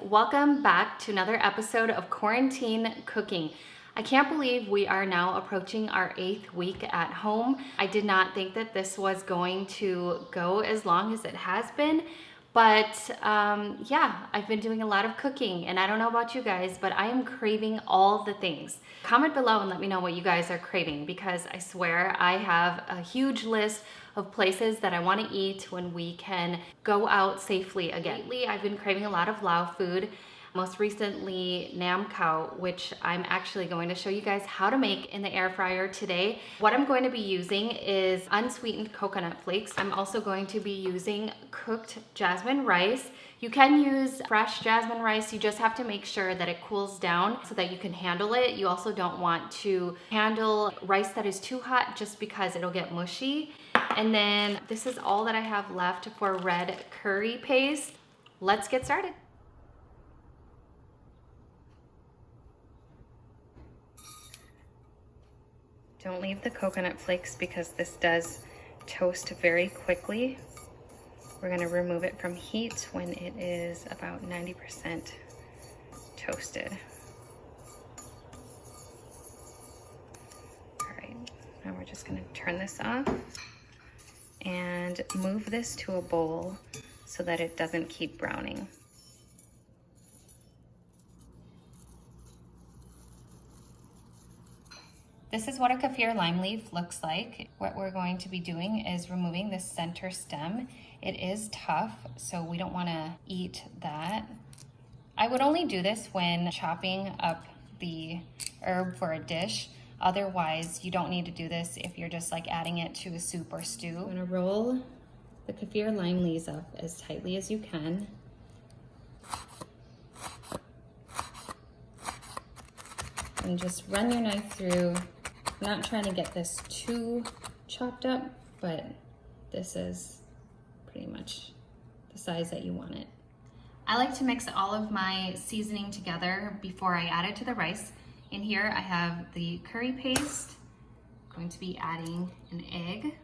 Welcome back to another episode of Quarantine Cooking. I can't believe we are now approaching our 8th week at home. I did not think that this was going to go as long as it has been, but yeah, I've been doing a lot of cooking, and I don't know about you guys, but I am craving all the things. Comment below and let me know what you guys are craving, because I swear I have a huge list of places that I want to eat when we can go out safely again. Lately, I've been craving a lot of Lao food. Most recently, Nam Khao, which I'm actually going to show you guys how to make in the air fryer today. What I'm going to be using is unsweetened coconut flakes. I'm also going to be using cooked jasmine rice. You can use fresh jasmine rice. You just have to make sure that it cools down so that you can handle it. You also don't want to handle rice that is too hot just because it'll get mushy. And then this is all that I have left for red curry paste. Let's get started. Don't leave the coconut flakes because this does toast very quickly. We're gonna remove it from heat when it is about 90% toasted. All right, now we're just gonna turn this off and move this to a bowl so that it doesn't keep browning. This is what a Kaffir lime leaf looks like. What we're going to be doing is removing the center stem. It is tough, so we don't want to eat that. I would only do this when chopping up the herb for a dish. Otherwise, you don't need to do this if you're just like adding it to a soup or stew. I'm gonna roll the Kaffir lime leaves up as tightly as you can. And just run your knife through. I'm not trying to get this too chopped up, but this is pretty much the size that you want it. I like to mix all of my seasoning together before I add it to the rice. In here I have the curry paste. I'm going to be adding an egg,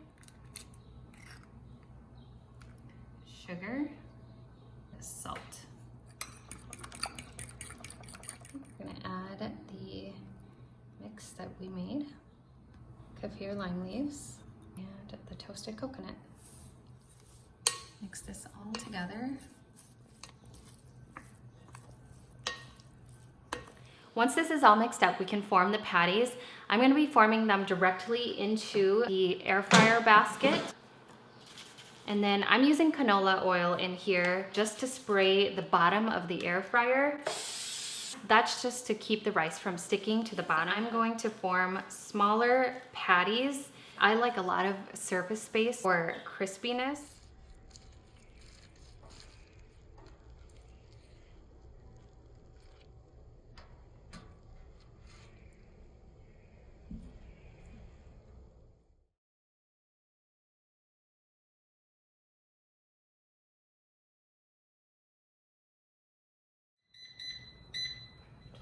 sugar, salt. I'm gonna add the mix that we made, Kaffir lime leaves, and the toasted coconut. Mix this all together. Once this is all mixed up, we can form the patties. I'm going to be forming them directly into the air fryer basket. And then I'm using canola oil in here just to spray the bottom of the air fryer. That's just to keep the rice from sticking to the bottom. I'm going to form smaller patties. I like a lot of surface space for crispiness.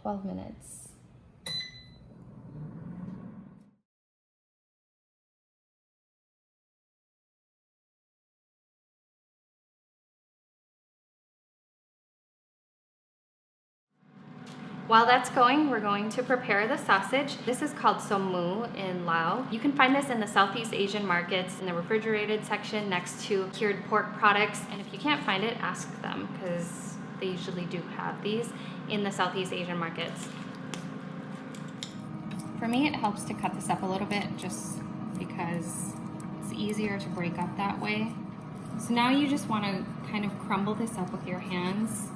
"12 minutes. While that's going, we're going to prepare the sausage. This is called sommu in Lao. You can find this in the Southeast Asian markets in the refrigerated section next to cured pork products. And if you can't find it, ask them, because they usually do have these in the Southeast Asian markets. For me, it helps to cut this up a little bit just because it's easier to break up that way. So now you just want to kind of crumble this up with your hands.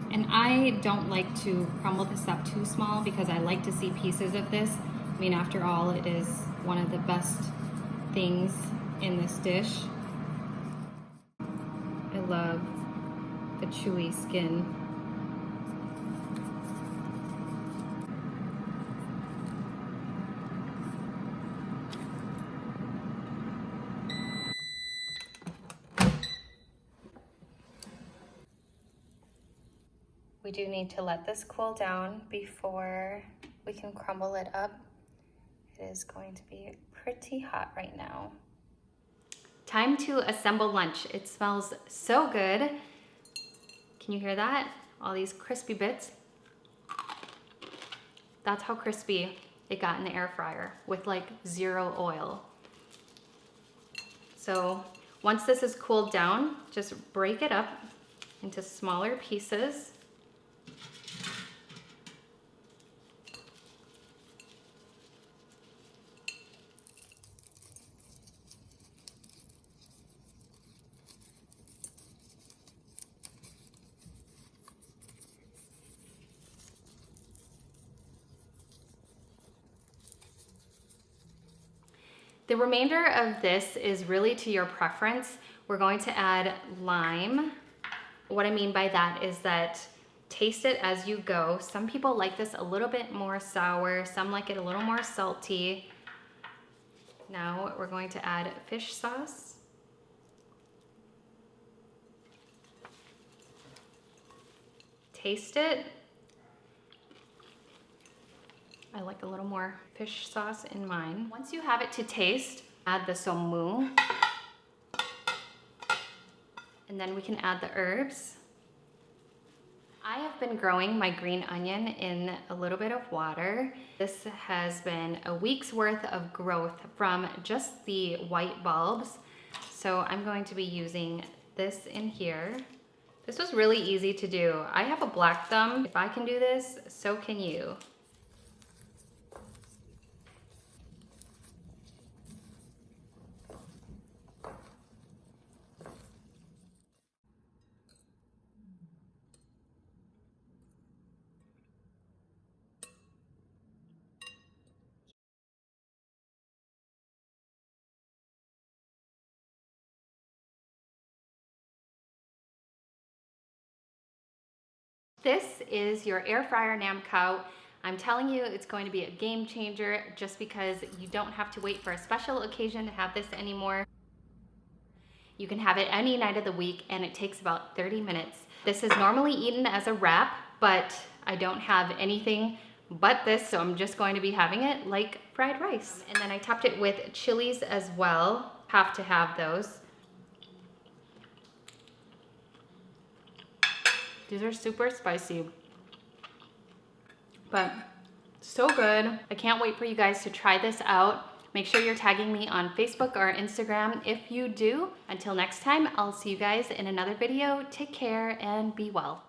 And I don't like to crumble this up too small because I like to see pieces of this. I mean, after all, it is one of the best things in this dish. I love the chewy skin. We do need to let this cool down before we can crumble it up. It is going to be pretty hot right now. Time to assemble lunch. It smells so good. Can you hear that? All these crispy bits. That's how crispy it got in the air fryer with like 0 oil. So once this is cooled down, just break it up into smaller pieces. The remainder of this is really to your preference. We're going to add lime. What I mean by that is that taste it as you go. Some people like this a little bit more sour, some like it a little more salty. Now we're going to add fish sauce. Taste it. I like a little more fish sauce in mine. Once you have it to taste, add the somu. And then we can add the herbs. I have been growing my green onion in a little bit of water. This has been a week's worth of growth from just the white bulbs. So I'm going to be using this in here. This was really easy to do. I have a black thumb. If I can do this, so can you. This is your air fryer Nam Khao. I'm telling you, it's going to be a game changer just because you don't have to wait for a special occasion to have this anymore. You can have it any night of the week and it takes about 30 minutes. This is normally eaten as a wrap, but I don't have anything but this, so I'm just going to be having it like fried rice. And then I topped it with chilies as well. Have to have those. These are super spicy, but so good. I can't wait for you guys to try this out. Make sure you're tagging me on Facebook or Instagram if you do. Until next time, I'll see you guys in another video. Take care and be well.